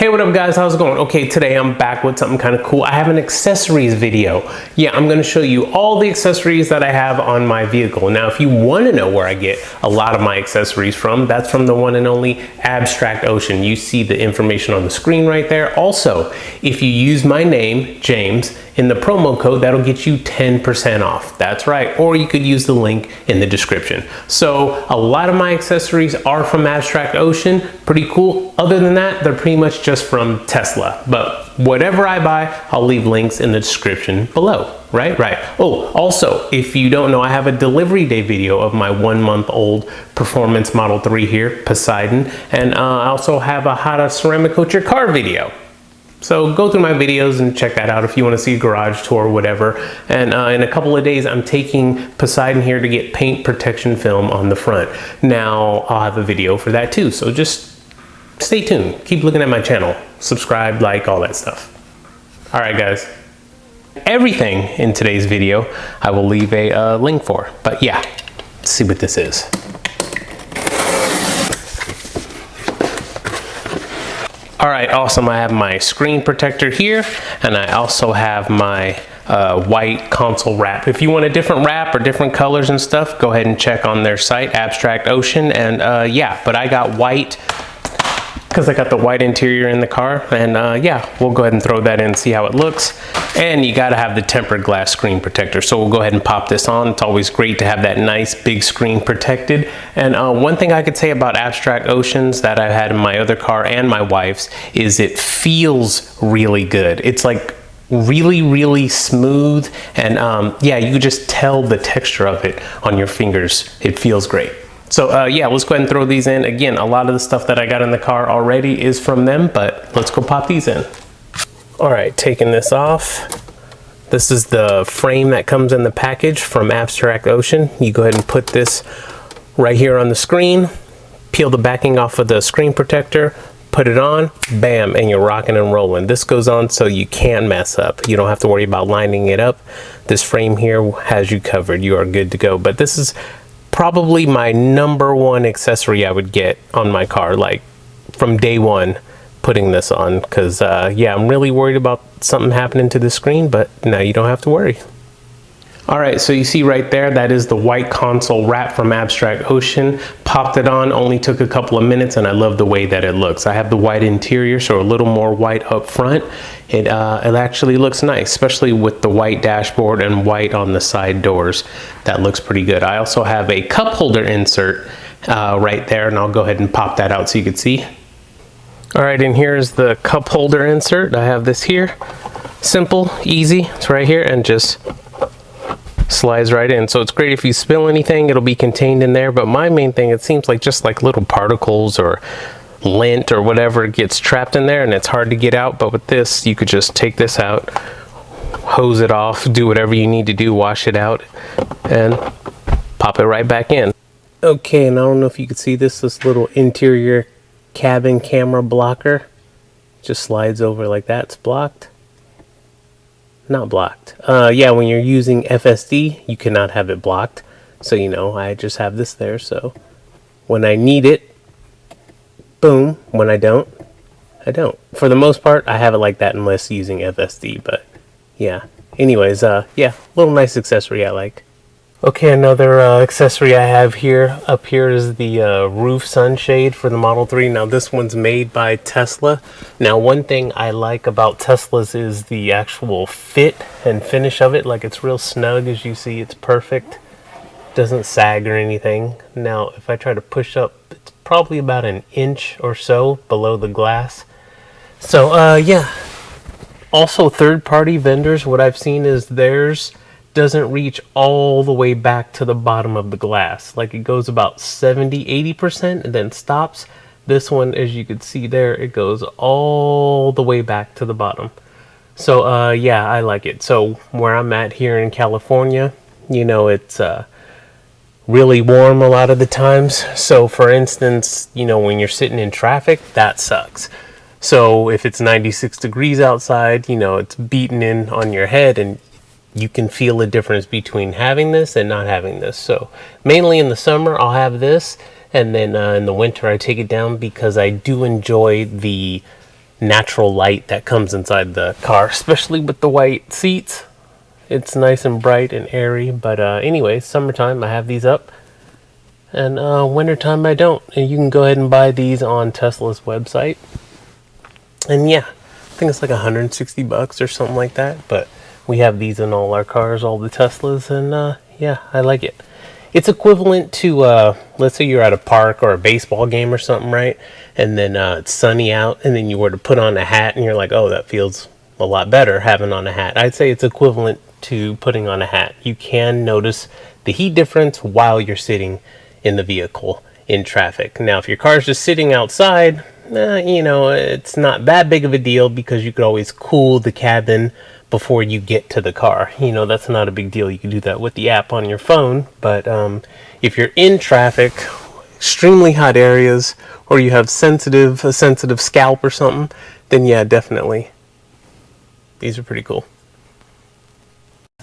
Hey, what up guys, how's it going? Okay, today I'm back with something kind of cool. I have an accessories video. Yeah, I'm gonna show you all the accessories that I have on my vehicle. Now, if you wanna know where I get a lot of my accessories from, that's from the one and only Abstract Ocean. You see the information on the screen right there. Also, if you use my name, James, in the promo code, that'll get you 10% off. That's right, or you could use the link in the description. So a lot of my accessories are from Abstract Ocean, pretty cool. Other than that, they're pretty much just from Tesla. But whatever I buy, I'll leave links in the description below. Right. Oh, also, if you don't know, I have a delivery day video of my 1 month old Performance Model 3 here, Poseidon. And I also have a how to ceramic coat your car video. So go through my videos and check that out if you want to see a garage tour or whatever. And in a couple of days, I'm taking Poseidon here to get paint protection film on the front. Now, I'll have a video for that too. So just stay tuned. Keep looking at my channel. Subscribe, like, all that stuff. All right, guys. Everything in today's video, I will leave a link for. But yeah, let's see what this is. All right, awesome. I have my screen protector here, and I also have my white console wrap. If you want a different wrap or different colors and stuff, go ahead and check on their site, Abstract Ocean. And yeah, but I got white because I got the white interior in the car. And yeah, we'll go ahead and throw that in and see how it looks. And you gotta have the tempered glass screen protector. So we'll go ahead and pop this on. It's always great to have that nice big screen protected. And one thing I could say about Abstract Oceans that I've had in my other car and my wife's is it feels really good. It's like really smooth. And yeah, you can just tell the texture of it on your fingers. It feels great. So yeah, let's go ahead and throw these in. Again, a lot of the stuff that I got in the car already is from them, but let's go pop these in. All right, taking this off. This is the frame that comes in the package from Abstract Ocean. You go ahead and put this right here on the screen, peel the backing off of the screen protector, put it on, bam, and you're rocking and rolling. This goes on so you can't mess up. You don't have to worry about lining it up. This frame here has you covered. You are good to go. But this is probably my #1 accessory I would get on my car, like from day one putting this on, because yeah, I'm really worried about something happening to the screen, but now you don't have to worry. All right, so you see right there, that is the white console wrap from Abstract Ocean. Popped it on, only took a couple of minutes, and I love the way that it looks. I have the white interior, so a little more white up front. It actually looks nice, especially with the white dashboard and white on the side doors. That looks pretty good. I also have a cup holder insert right there, and I'll go ahead and pop that out so you can see. All right, and here's the cup holder insert. I have this here. Simple, easy, it's right here, and just slides right in. So it's great if you spill anything, it'll be contained in there. But my main thing, it seems like just like little particles or lint or whatever gets trapped in there and it's hard to get out. But with this, you could just take this out, hose it off, do whatever you need to do, wash it out, and pop it right back in. Okay, and I don't know if you can see this little interior cabin camera blocker. Just slides over like that. It's blocked. Not blocked. Yeah, when you're using FSD, you cannot have it blocked. So, you know, I just have this there. So when I need it, boom. When I don't, I don't. For the most part, I have it like that unless using FSD. But yeah. Anyways, yeah, little nice accessory I like. Okay, another accessory I have here, up here is the roof sunshade for the Model 3. Now this one's made by Tesla. Now one thing I like about Teslas is the actual fit and finish of it. Like it's real snug, as you see, it's perfect. Doesn't sag or anything. Now if I try to push up, it's probably about an inch or so below the glass. So yeah. Also third-party vendors, what I've seen is theirs doesn't reach all the way back to the bottom of the glass. Like it goes about 70-80% and then stops. This one, as you can see there, it goes all the way back to the bottom. So yeah, I like it. So where I'm at here in California, you know, it's really warm a lot of the times. So for instance, you know, when you're sitting in traffic, that sucks. So if it's 96 degrees outside, you know, it's beating in on your head and you can feel the difference between having this and not having this. So mainly in the summer, I'll have this. And then in the winter, I take it down because I do enjoy the natural light that comes inside the car, especially with the white seats. It's nice and bright and airy. But anyway, summertime I have these up, and wintertime I don't. And you can go ahead and buy these on Tesla's website. And yeah, I think it's like $160 or something like that. But we have these in all our cars, all the Teslas, and yeah, I like it. It's equivalent to, let's say you're at a park or a baseball game or something, right? And then it's sunny out, and then you were to put on a hat, and you're like, oh, that feels a lot better having on a hat. I'd say it's equivalent to putting on a hat. You can notice the heat difference while you're sitting in the vehicle in traffic. Now, if your car's just sitting outside, you know, it's not that big of a deal because you could always cool the cabin before you get to the car. You know, that's not a big deal. You can do that with the app on your phone. But if you're in traffic, extremely hot areas, or you have a sensitive scalp or something, then yeah, definitely. These are pretty cool.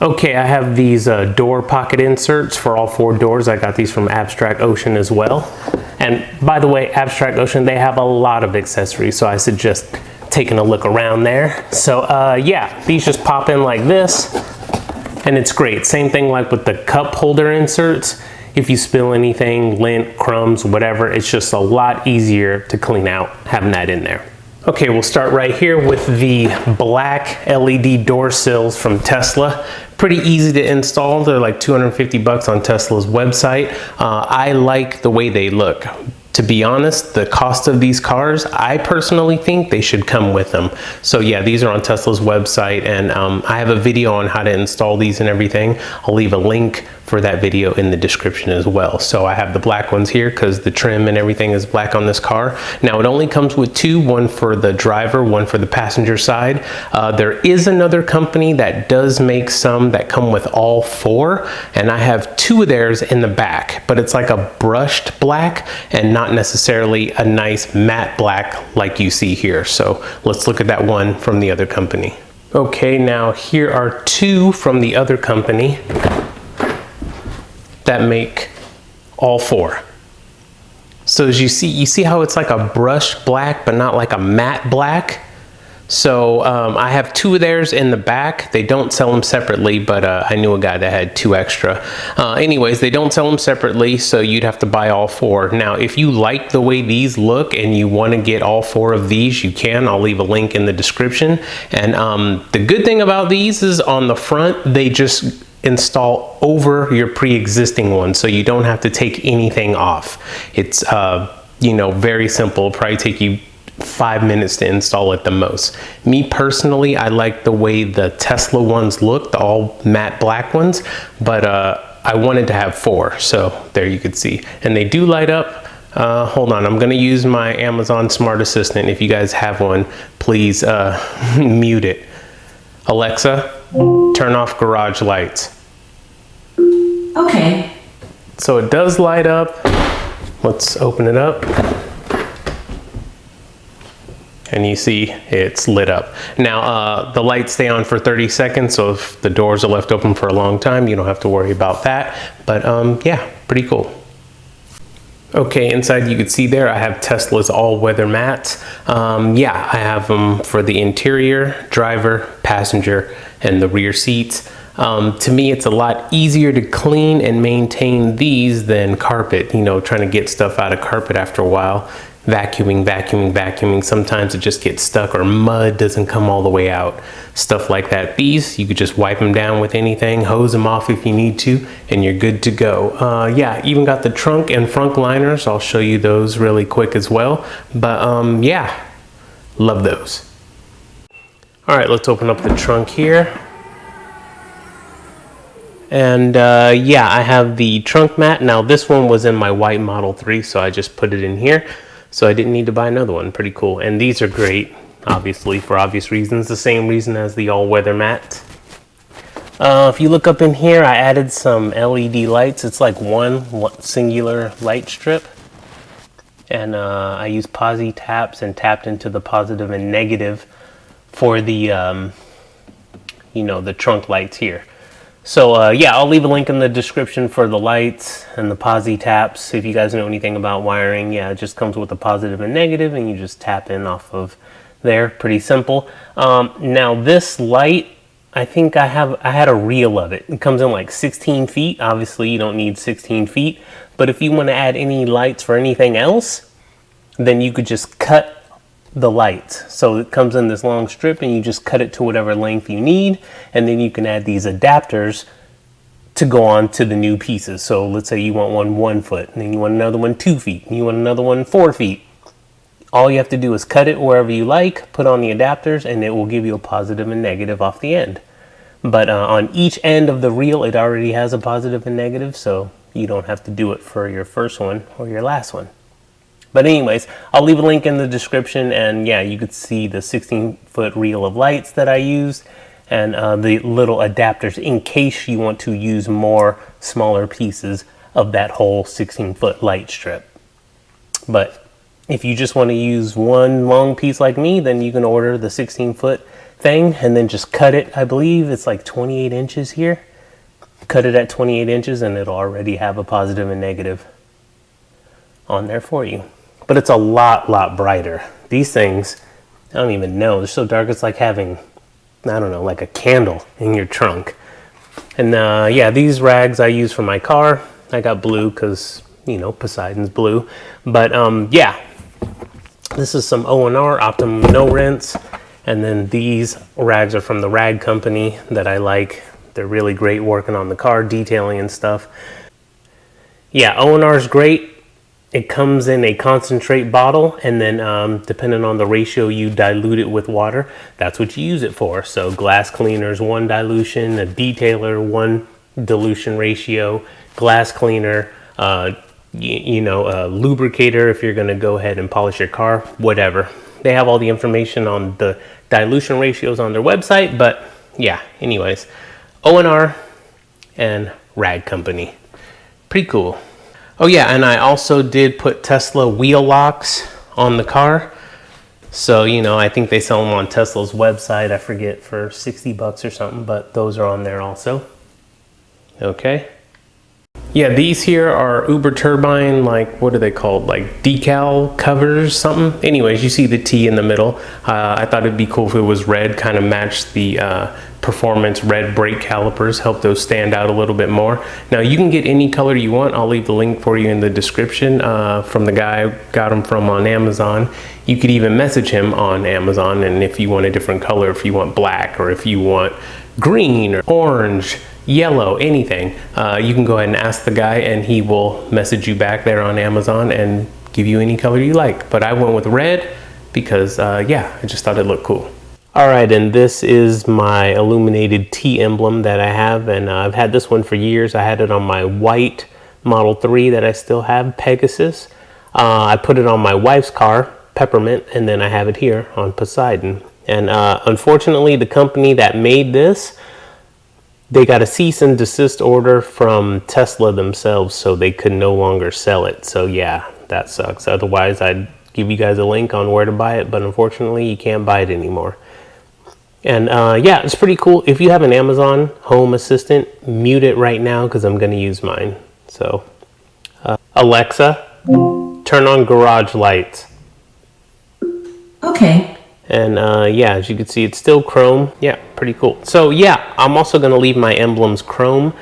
Okay, I have these door pocket inserts for all 4 doors. I got these from Abstract Ocean as well. And by the way, Abstract Ocean, they have a lot of accessories, so I suggest taking a look around there. So yeah, these just pop in like this, and it's great. Same thing like with the cup holder inserts. If you spill anything, lint, crumbs, whatever, it's just a lot easier to clean out having that in there. Okay, we'll start right here with the black LED door sills from Tesla. Pretty easy to install. They're like $250 on Tesla's website. I like the way they look. To be honest, the cost of these cars, I personally think they should come with them. So yeah, these are on Tesla's website, and I have a video on how to install these and everything. I'll leave a link for that video in the description as well. So I have the black ones here because the trim and everything is black on this car. Now it only comes with 2, one for the driver, one for the passenger side. There is another company that does make some that come with all 4, and I have 2 of theirs in the back, but it's like a brushed black and not necessarily a nice matte black like you see here. So let's look at that one from the other company. Okay, now here are 2 from the other company that make all 4. So as you see how it's like a brushed black but not like a matte black. So I have 2 of theirs in the back. They don't sell them separately, but I knew a guy that had 2 extra. Anyways, they don't sell them separately, so you'd have to buy all 4. Now, if you like the way these look and you want to get all 4 of these, you can. I'll leave a link in the description. And the good thing about these is on the front, they just install over your pre-existing one, so you don't have to take anything off. It's you know, very simple. It'll probably take you 5 minutes to install at the most. Me personally, I like the way the Tesla ones look, the all matte black ones, but I wanted to have 4, so there you could see. And they do light up. Hold on, I'm gonna use my Amazon Smart Assistant. If you guys have one, please mute it. Alexa, turn off garage lights. Okay. So it does light up. Let's open it up. And you see it's lit up. Now the lights stay on for 30 seconds, so if the doors are left open for a long time, you don't have to worry about that. But yeah, pretty cool. Okay, inside you can see there I have Tesla's all-weather mats. Yeah, I have them for the interior, driver, passenger, and the rear seats. To me, it's a lot easier to clean and maintain these than carpet, you know, trying to get stuff out of carpet after a while. Vacuuming. Sometimes it just gets stuck or mud doesn't come all the way out. Stuff like that. These, you could just wipe them down with anything, hose them off if you need to, and you're good to go. Yeah, even got the trunk and front liners. I'll show you those really quick as well. But yeah, love those. All right, let's open up the trunk here. And yeah, I have the trunk mat. Now this one was in my white Model 3, so I just put it in here. So I didn't need to buy another one. Pretty cool. And these are great, obviously, for obvious reasons. The same reason as the all-weather mat. If you look up in here, I added some LED lights. It's like one singular light strip. And I used posi taps and tapped into the positive and negative for the, you know, the trunk lights here. So yeah, I'll leave a link in the description for the lights and the posi taps. If you guys know anything about wiring, yeah, it just comes with a positive and negative, and you just tap in off of there, pretty simple. Now this light, I think I had a reel of it. It comes in like 16 feet. Obviously you don't need 16 feet, but if you want to add any lights for anything else, then you could just cut the lights. So it comes in this long strip and you just cut it to whatever length you need, and then you can add these adapters to go on to the new pieces. So let's say you want one 1 foot, and then you want another one 2 feet, and you want another one 4 feet. All you have to do is cut it wherever you like, put on the adapters, and it will give you a positive and negative off the end. But on each end of the reel, it already has a positive and negative, so you don't have to do it for your first one or your last one. But anyways, I'll leave a link in the description, and yeah, you could see the 16-foot reel of lights that I used, and the little adapters in case you want to use more smaller pieces of that whole 16-foot light strip. But if you just want to use one long piece like me, then you can order the 16-foot thing and then just cut it. I believe it's like 28 inches here. Cut it at 28 inches and it'll already have a positive and negative on there for you. But it's a lot brighter. These things, I don't even know, they're so dark, it's like having, I don't know, like a candle in your trunk. And yeah, these rags I use for my car. I got blue because, you know, Poseidon's blue. But yeah, this is some O&R, Optimum no rinse. And then these rags are from the rag company that I like. They're really great working on the car, detailing and stuff. Yeah, O&R is great. It comes in a concentrate bottle, and then depending on the ratio you dilute it with water, that's what you use it for. So glass cleaners, 1 dilution, a detailer, 1 dilution ratio, glass cleaner, you know, a lubricator if you're going to go ahead and polish your car, whatever. They have all the information on the dilution ratios on their website, but yeah, anyways, O&R and rag company. Pretty cool. Oh yeah, and I also did put Tesla wheel locks on the car. So, you know, I think they sell them on Tesla's website. I forget, for 60 bucks or something, but those are on there also. Okay. Yeah, these here are Uber Turbine, like, what are they called? Like decal covers, something. Anyways, you see the T in the middle. I thought it'd be cool if it was red, kind of matched the performance red brake calipers, help those stand out a little bit more. Now you can get any color you want. I'll leave the link for you in the description from the guy I got them from on Amazon. You could even message him on Amazon, and if you want a different color, if you want black or if you want green or orange, yellow, anything, you can go ahead and ask the guy and he will message you back there on Amazon and give you any color you like. But I went with red because yeah, I just thought it looked cool. All right, and this is my illuminated T emblem that I have, and I've had this one for years. I had it on my white Model 3 that I still have, Pegasus. I put it on my wife's car, Peppermint, and then I have it here on Poseidon. And unfortunately, the company that made this, they got a cease and desist order from Tesla themselves, so they could no longer sell it. So yeah, that sucks. Otherwise, I'd give you guys a link on where to buy it, but unfortunately, you can't buy it anymore. And yeah, it's pretty cool. If you have an Amazon Home Assistant, mute it right now because I'm going to use mine. So, Alexa, turn on garage lights. Okay. And yeah, as you can see, it's still chrome. Yeah, pretty cool. So yeah, I'm also going to leave my emblems chrome,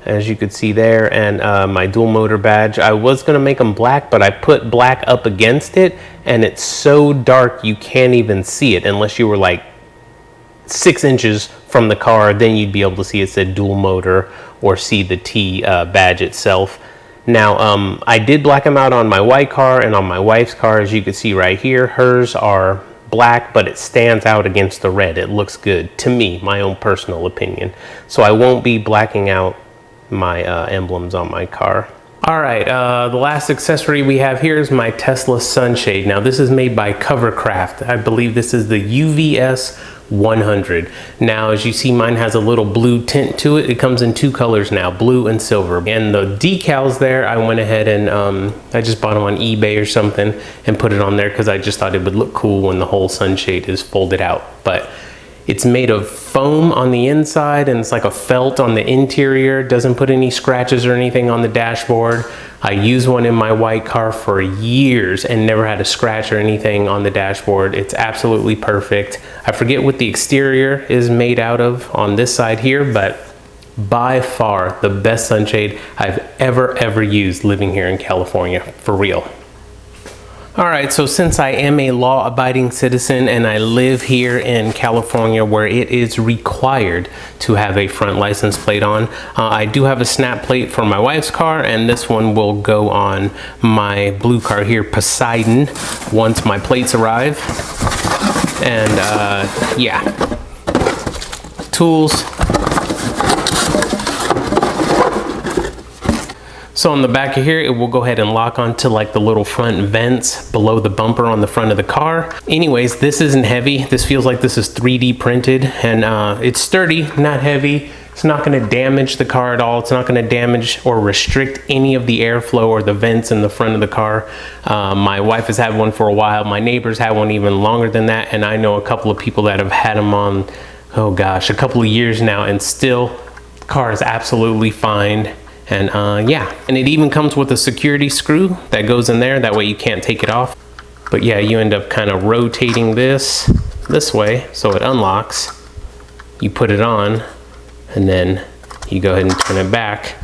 as you could see there, and my dual motor badge. I was going to make them black, but I put black up against it, and it's so dark you can't even see it unless you were like 6 inches from the car. Then you'd be able to see it said dual motor or see the T badge itself. Now, I did black them out on my white car and on my wife's car, as you can see right here. Hers are black, but it stands out against the red. It looks good to me, my own personal opinion. So I won't be blacking out my emblems on my car. All right, the last accessory we have here is my Tesla sunshade. Now this is made by Covercraft. I believe this is the UVS 100. Now as you see, mine has a little blue tint to it. It comes in 2 colors now, blue and silver. And the decals there, I went ahead and I just bought them on eBay or something and put it on there because I just thought it would look cool when the whole sunshade is folded out. But it's made of foam on the inside and it's like a felt on the interior. It doesn't put any scratches or anything on the dashboard. I used one in my white car for years and never had a scratch or anything on the dashboard. It's absolutely perfect. I forget what the exterior is made out of on this side here, but by far the best sunshade I've ever used living here in California, for real. All right, so since I am a law-abiding citizen and I live here in California where it is required to have a front license plate on, I do have a SnapPlate for my wife's car, and this one will go on my blue car here, Poseidon, once my plates arrive. And yeah, tools. So on the back of here, it will go ahead and lock onto like the little front vents below the bumper on the front of the car. Anyways, this isn't heavy. This feels like this is 3D printed, and it's sturdy, not heavy. It's not gonna damage the car at all. It's not gonna damage or restrict any of the airflow or the vents in the front of the car. My wife has had one for a while. My neighbors had one even longer than that, and I know a couple of people that have had them on, oh gosh, a couple of years now, and still, the car is absolutely fine. And yeah, and it even comes with a security screw that goes in there. That way you can't take it off. But yeah, you end up kind of rotating this way so it unlocks. You put it on, and then you go ahead and turn it back,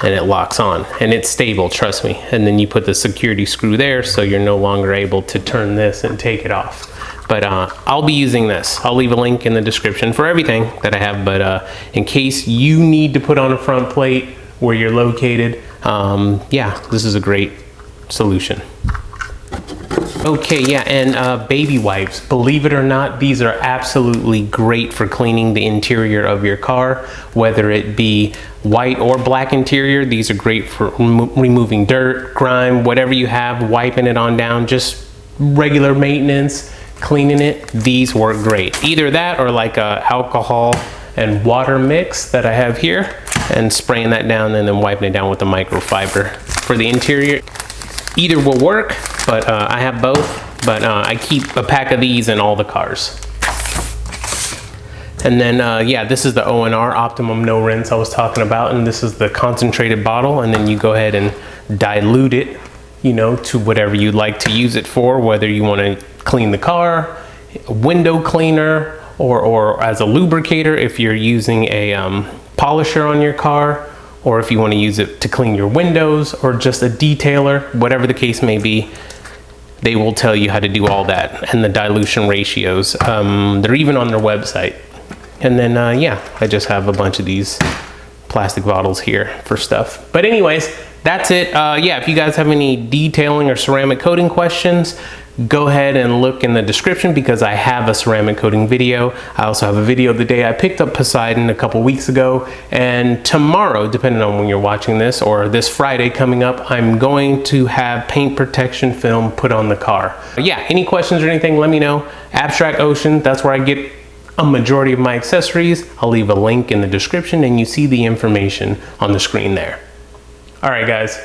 and it locks on. And it's stable, trust me. And then you put the security screw there so you're no longer able to turn this and take it off. But I'll be using this. I'll leave a link in the description for everything that I have. But in case you need to put on a front plate where you're located, yeah, this is a great solution. Okay, yeah, and baby wipes. Believe it or not, these are absolutely great for cleaning the interior of your car, whether it be white or black interior. These are great for removing dirt, grime, whatever you have, wiping it on down, just regular maintenance, cleaning it. These work great. Either that or like a alcohol and water mix that I have here, and spraying that down and then wiping it down with the microfiber for the interior. Either will work, but I have both, but I keep a pack of these in all the cars. And then yeah, this is the ONR Optimum no rinse I was talking about, and this is the concentrated bottle, and then you go ahead and dilute it, you know, to whatever you'd like to use it for, whether you want to clean the car, a window cleaner, or as a lubricator if you're using a polisher on your car, or if you want to use it to clean your windows, or just a detailer, whatever the case may be. They will tell you how to do all that and the dilution ratios. They're even on their website. And then yeah, I just have a bunch of these plastic bottles here for stuff. But anyways, that's it. Yeah, if you guys have any detailing or ceramic coating questions, go ahead and look in the description because I have a ceramic coating video. I also have a video of the day I picked up Poseidon a couple weeks ago, and tomorrow, depending on when you're watching this, or this Friday coming up, I'm going to have paint protection film put on the car. Yeah, any questions or anything, let me know. Abstract Ocean, that's where I get a majority of my accessories. I'll leave a link in the description and you see the information on the screen there. All right, guys.